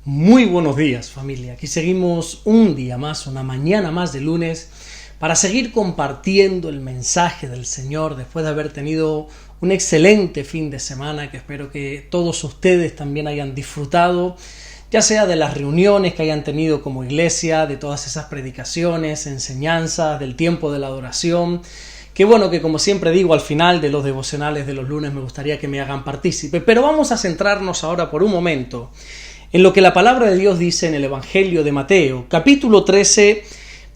Muy buenos días, familia. Aquí seguimos un día más, una mañana más de lunes, para seguir compartiendo el mensaje del Señor después de haber tenido un excelente fin de semana que espero que todos ustedes también hayan disfrutado, ya sea de las reuniones que hayan tenido como iglesia, de todas esas predicaciones, enseñanzas, del tiempo de la adoración. Qué bueno que, como siempre digo, al final de los devocionales de los lunes me gustaría que me hagan partícipe, pero vamos a centrarnos ahora por un momento en lo que la palabra de Dios dice en el Evangelio de Mateo, capítulo 13,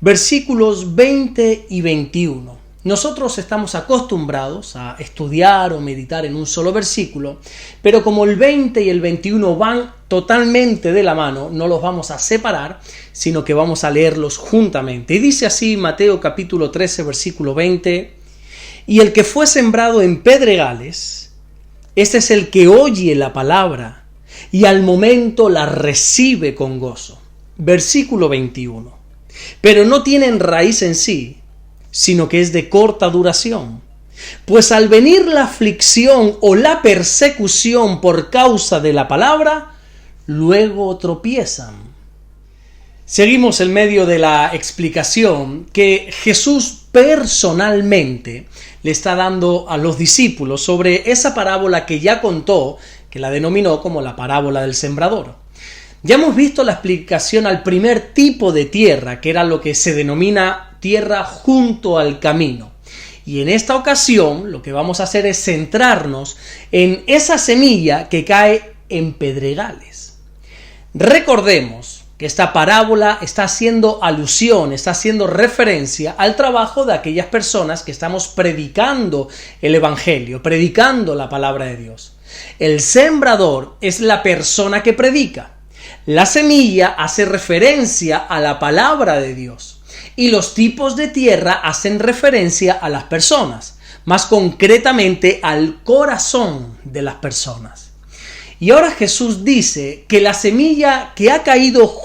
versículos 20 y 21. Nosotros estamos acostumbrados a estudiar o meditar en un solo versículo, pero como el 20 y el 21 van totalmente de la mano, no los vamos a separar, sino que vamos a leerlos juntamente. Y dice así Mateo capítulo 13, versículo 20, y el que fue sembrado en pedregales, este es el que oye la palabra, y al momento la recibe con gozo. Versículo 21. Pero no tienen raíz en sí, sino que es de corta duración. Pues al venir la aflicción o la persecución por causa de la palabra, luego tropiezan. Seguimos en medio de la explicación que Jesús personalmente le está dando a los discípulos sobre esa parábola que ya contó, que la denominó como la parábola del sembrador. Ya hemos visto la explicación al primer tipo de tierra, que era lo que se denomina tierra junto al camino. Y en esta ocasión lo que vamos a hacer es centrarnos en esa semilla que cae en pedregales. Recordemos que esta parábola está haciendo alusión, está haciendo referencia al trabajo de aquellas personas que estamos predicando el Evangelio, predicando la palabra de Dios. El sembrador es la persona que predica. La semilla hace referencia a la palabra de Dios. Y los tipos de tierra hacen referencia a las personas, más concretamente al corazón de las personas. Y ahora Jesús dice que la semilla que ha caído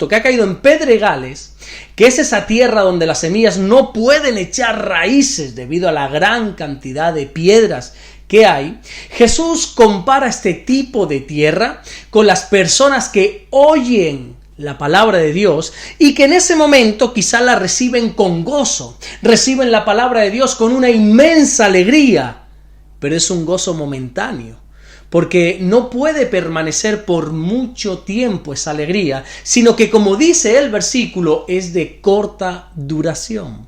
que ha caído en pedregales, que es esa tierra donde las semillas no pueden echar raíces debido a la gran cantidad de piedras que hay, Jesús compara este tipo de tierra con las personas que oyen la palabra de Dios y que en ese momento quizá la reciben con gozo, reciben la palabra de Dios con una inmensa alegría, pero es un gozo momentáneo, porque no puede permanecer por mucho tiempo esa alegría, sino que, como dice el versículo, es de corta duración.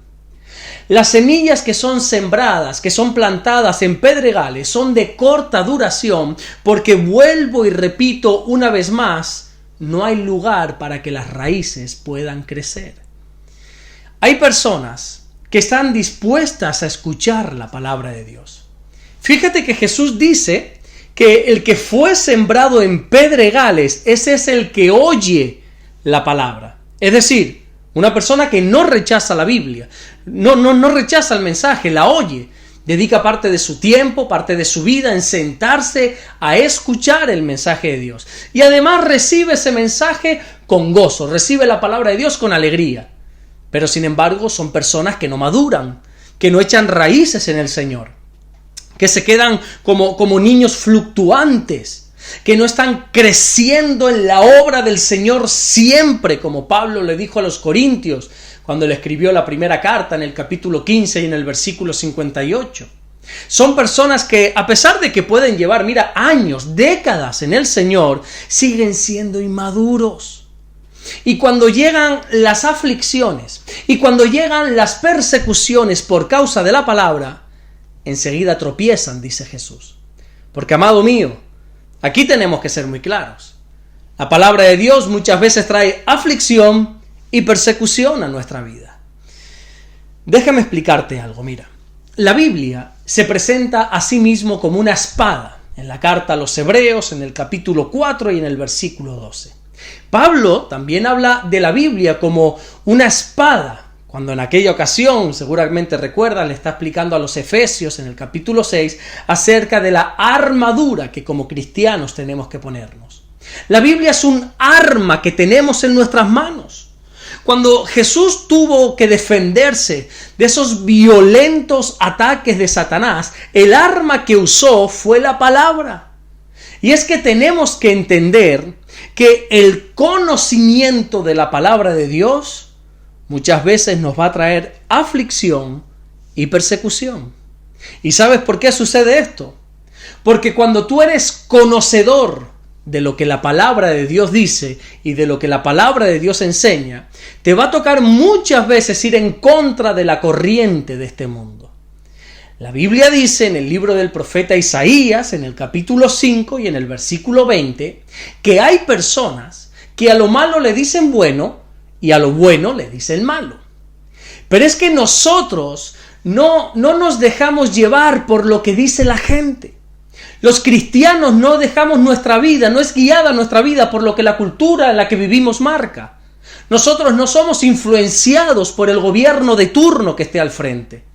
Las semillas que son sembradas, que son plantadas en pedregales, son de corta duración, porque vuelvo y repito una vez más, no hay lugar para que las raíces puedan crecer. Hay personas que están dispuestas a escuchar la palabra de Dios. Fíjate que Jesús dice que el que fue sembrado en pedregales, ese es el que oye la palabra. Es decir, una persona que no rechaza la Biblia, no rechaza el mensaje, la oye, dedica parte de su tiempo, parte de su vida en sentarse a escuchar el mensaje de Dios. Y además recibe ese mensaje con gozo, recibe la palabra de Dios con alegría. Pero sin embargo son personas que no maduran, que no echan raíces en el Señor, que se quedan como niños fluctuantes, que no están creciendo en la obra del Señor siempre, como Pablo le dijo a los Corintios cuando le escribió la primera carta en el capítulo 15 y en el versículo 58. Son personas que, a pesar de que pueden llevar, años, décadas en el Señor, siguen siendo inmaduros. Y cuando llegan las aflicciones y cuando llegan las persecuciones por causa de la palabra, enseguida tropiezan, dice Jesús. Porque, amado mío, aquí tenemos que ser muy claros. La palabra de Dios muchas veces trae aflicción y persecución a nuestra vida. Déjame explicarte algo, La Biblia se presenta a sí mismo como una espada. En la carta a los Hebreos, en el capítulo 4 y en el versículo 12. Pablo también habla de la Biblia como una espada, cuando en aquella ocasión, seguramente recuerdas, le está explicando a los Efesios en el capítulo 6 acerca de la armadura que como cristianos tenemos que ponernos. La Biblia es un arma que tenemos en nuestras manos. Cuando Jesús tuvo que defenderse de esos violentos ataques de Satanás, el arma que usó fue la palabra. Y es que tenemos que entender que el conocimiento de la palabra de Dios muchas veces nos va a traer aflicción y persecución. ¿Y sabes por qué sucede esto? Porque cuando tú eres conocedor de lo que la palabra de Dios dice y de lo que la palabra de Dios enseña, te va a tocar muchas veces ir en contra de la corriente de este mundo. La Biblia dice en el libro del profeta Isaías, en el capítulo 5 y en el versículo 20, que hay personas que a lo malo le dicen bueno y a lo bueno le dicen malo. Pero es que nosotros no nos dejamos llevar por lo que dice la gente. Los cristianos no dejamos nuestra vida, no es guiada nuestra vida por lo que la cultura en la que vivimos marca. Nosotros no somos influenciados por el gobierno de turno que esté al frente.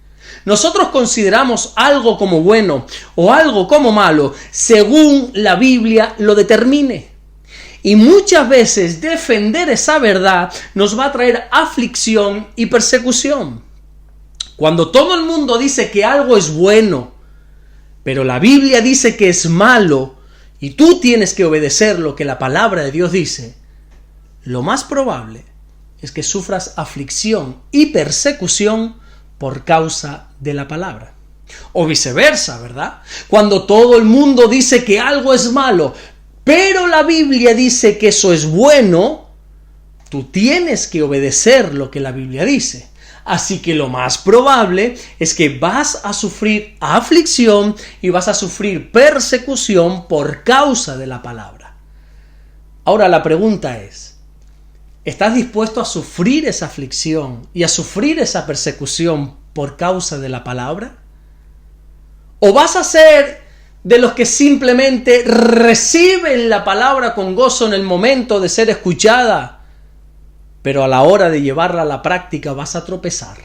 Nosotros consideramos algo como bueno o algo como malo según la Biblia lo determine. Y muchas veces defender esa verdad nos va a traer aflicción y persecución. Cuando todo el mundo dice que algo es bueno, pero la Biblia dice que es malo y tú tienes que obedecer lo que la palabra de Dios dice, lo más probable es que sufras aflicción y persecución por causa de la palabra. O viceversa, ¿verdad? Cuando todo el mundo dice que algo es malo, pero la Biblia dice que eso es bueno, tú tienes que obedecer lo que la Biblia dice. Así que lo más probable es que vas a sufrir aflicción y vas a sufrir persecución por causa de la palabra. Ahora la pregunta es, ¿estás dispuesto a sufrir esa aflicción y a sufrir esa persecución por causa de la palabra? ¿O vas a ser de los que simplemente reciben la palabra con gozo en el momento de ser escuchada, pero a la hora de llevarla a la práctica vas a tropezar?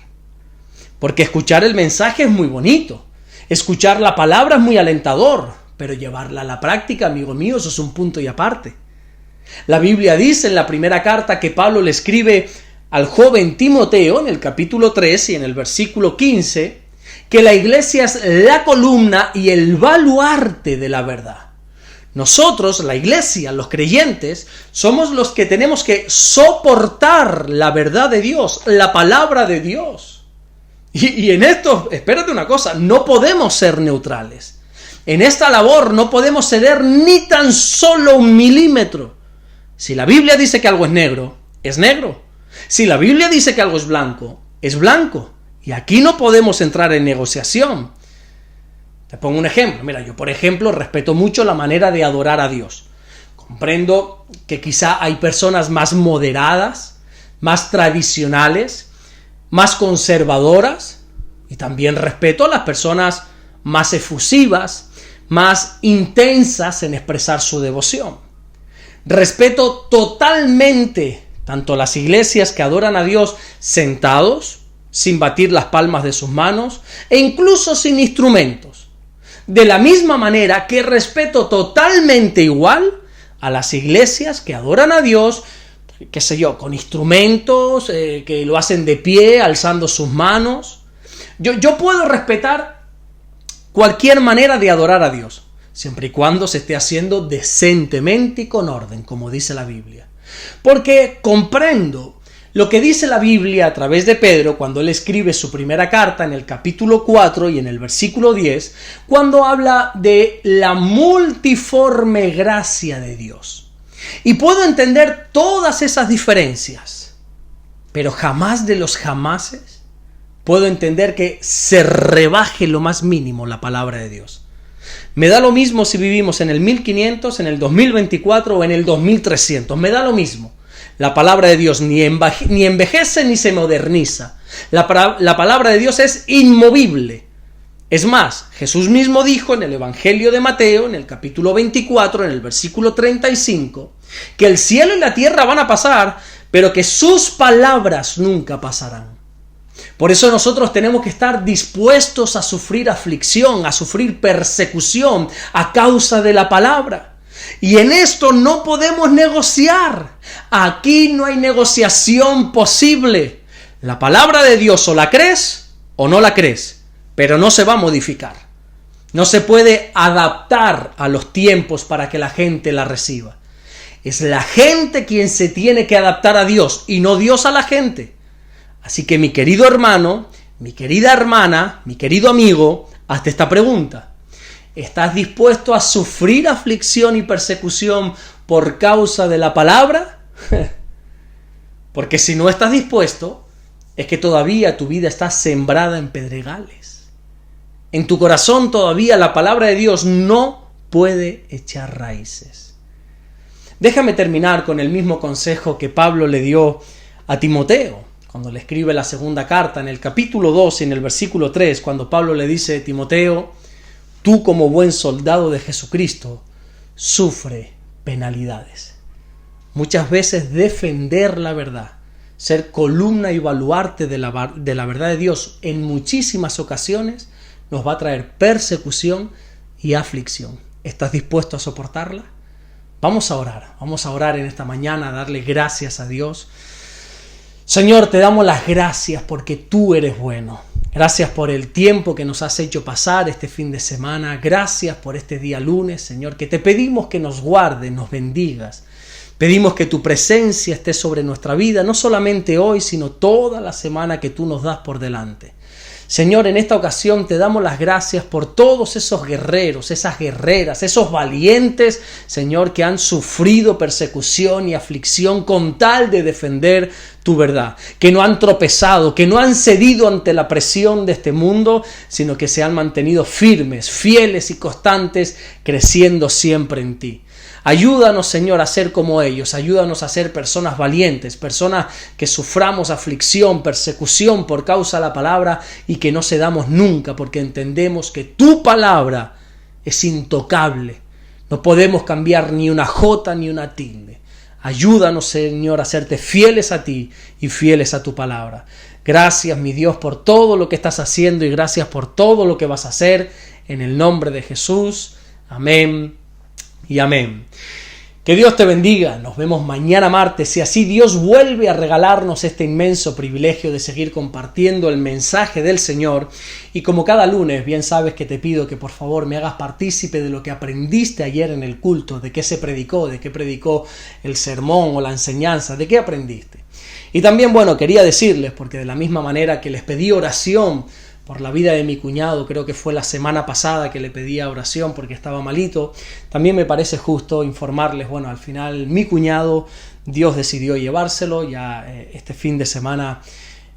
Porque escuchar el mensaje es muy bonito, escuchar la palabra es muy alentador, pero llevarla a la práctica, amigo mío, eso es un punto y aparte. La Biblia dice en la primera carta que Pablo le escribe al joven Timoteo, en el capítulo 3 y en el versículo 15, que la iglesia es la columna y el baluarte de la verdad. Nosotros, la iglesia, los creyentes, somos los que tenemos que soportar la verdad de Dios, la palabra de Dios. Y en esto, espérate una cosa, no podemos ser neutrales. En esta labor no podemos ceder ni tan solo un milímetro. Si la Biblia dice que algo es negro, es negro. Si la Biblia dice que algo es blanco. Y aquí no podemos entrar en negociación. Te pongo un ejemplo. Mira, yo por ejemplo respeto mucho la manera de adorar a Dios. Comprendo que quizá hay personas más moderadas, más tradicionales, más conservadoras, y también respeto a las personas más efusivas, más intensas en expresar su devoción. Respeto totalmente tanto las iglesias que adoran a Dios sentados, sin batir las palmas de sus manos, e incluso sin instrumentos. De la misma manera que respeto totalmente igual a las iglesias que adoran a Dios, qué sé yo, con instrumentos, que lo hacen de pie, alzando sus manos. Yo puedo respetar cualquier manera de adorar a Dios, siempre y cuando se esté haciendo decentemente y con orden, como dice la Biblia. Porque comprendo lo que dice la Biblia a través de Pedro cuando él escribe su primera carta en el capítulo 4 y en el versículo 10, cuando habla de la multiforme gracia de Dios. Y puedo entender todas esas diferencias, pero jamás de los jamases puedo entender que se rebaje lo más mínimo la palabra de Dios. Me da lo mismo si vivimos en el 1500, en el 2024 o en el 2300, me da lo mismo. La palabra de Dios ni envejece ni se moderniza. La palabra de Dios es inmovible. Es más, Jesús mismo dijo en el Evangelio de Mateo, en el capítulo 24, en el versículo 35, que el cielo y la tierra van a pasar, pero que sus palabras nunca pasarán. Por eso nosotros tenemos que estar dispuestos a sufrir aflicción, a sufrir persecución a causa de la palabra. Y en esto no podemos negociar. Aquí no hay negociación posible. La palabra de Dios o la crees o no la crees, pero no se va a modificar. No se puede adaptar a los tiempos para que la gente la reciba. Es la gente quien se tiene que adaptar a Dios y no Dios a la gente. Así que mi querido hermano, mi querida hermana, mi querido amigo, hazte esta pregunta. ¿Estás dispuesto a sufrir aflicción y persecución por causa de la palabra? Porque si no estás dispuesto, es que todavía tu vida está sembrada en pedregales. En tu corazón todavía la palabra de Dios no puede echar raíces. Déjame terminar con el mismo consejo que Pablo le dio a Timoteo, cuando le escribe la segunda carta, en el capítulo 2 y en el versículo 3, cuando Pablo le dice: Timoteo, tú como buen soldado de Jesucristo, sufre penalidades. Muchas veces defender la verdad, ser columna y baluarte de la verdad de Dios, en muchísimas ocasiones nos va a traer persecución y aflicción. ¿Estás dispuesto a soportarla? Vamos a orar en esta mañana, a darle gracias a Dios. Señor, te damos las gracias porque tú eres bueno. Gracias por el tiempo que nos has hecho pasar este fin de semana. Gracias por este día lunes, Señor, que te pedimos que nos guardes, nos bendigas. Pedimos que tu presencia esté sobre nuestra vida, no solamente hoy, sino toda la semana que tú nos das por delante. Señor, en esta ocasión te damos las gracias por todos esos guerreros, esas guerreras, esos valientes, Señor, que han sufrido persecución y aflicción con tal de defender tu verdad, que no han tropezado, que no han cedido ante la presión de este mundo, sino que se han mantenido firmes, fieles y constantes, creciendo siempre en ti. Ayúdanos, Señor, a ser como ellos. Ayúdanos a ser personas valientes, personas que suframos aflicción, persecución por causa de la palabra y que no cedamos nunca, porque entendemos que tu palabra es intocable. No podemos cambiar ni una jota ni una tilde. Ayúdanos, Señor, a serte fieles a ti y fieles a tu palabra. Gracias, mi Dios, por todo lo que estás haciendo y gracias por todo lo que vas a hacer. En el nombre de Jesús. Amén y amén. Que Dios te bendiga. Nos vemos mañana martes y así Dios vuelve a regalarnos este inmenso privilegio de seguir compartiendo el mensaje del Señor. Y como cada lunes, bien sabes que te pido que por favor me hagas partícipe de lo que aprendiste ayer en el culto, de qué se predicó, de qué predicó el sermón o la enseñanza, de qué aprendiste. Y también, quería decirles, porque de la misma manera que les pedí oración por la vida de mi cuñado, creo que fue la semana pasada que le pedía oración porque estaba malito, también me parece justo informarles, al final mi cuñado, Dios decidió llevárselo, ya este fin de semana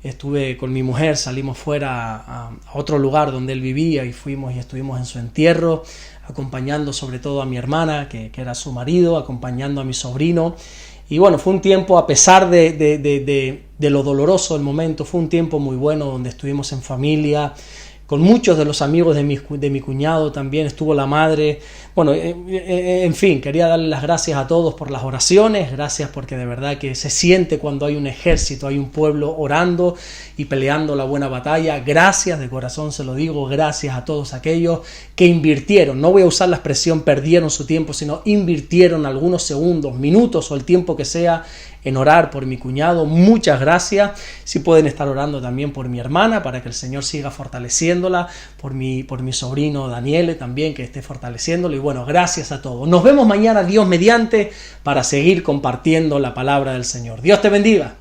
estuve con mi mujer, salimos fuera a otro lugar donde él vivía y fuimos y estuvimos en su entierro, acompañando sobre todo a mi hermana, que era su marido, acompañando a mi sobrino. Y fue un tiempo, a pesar de lo doloroso del momento, fue un tiempo muy bueno donde estuvimos en familia, con muchos de los amigos de mi cuñado también, estuvo la madre. En fin, quería darle las gracias a todos por las oraciones, gracias porque de verdad que se siente cuando hay un ejército, hay un pueblo orando y peleando la buena batalla. Gracias, de corazón se lo digo, gracias a todos aquellos que invirtieron, no voy a usar la expresión perdieron su tiempo, sino invirtieron algunos segundos, minutos o el tiempo que sea en orar por mi cuñado. Muchas gracias. Si pueden estar orando también por mi hermana para que el Señor siga fortaleciéndola, por mi sobrino Daniele también, que esté fortaleciéndolo. Y gracias a todos. Nos vemos mañana, Dios mediante, para seguir compartiendo la palabra del Señor. Dios te bendiga.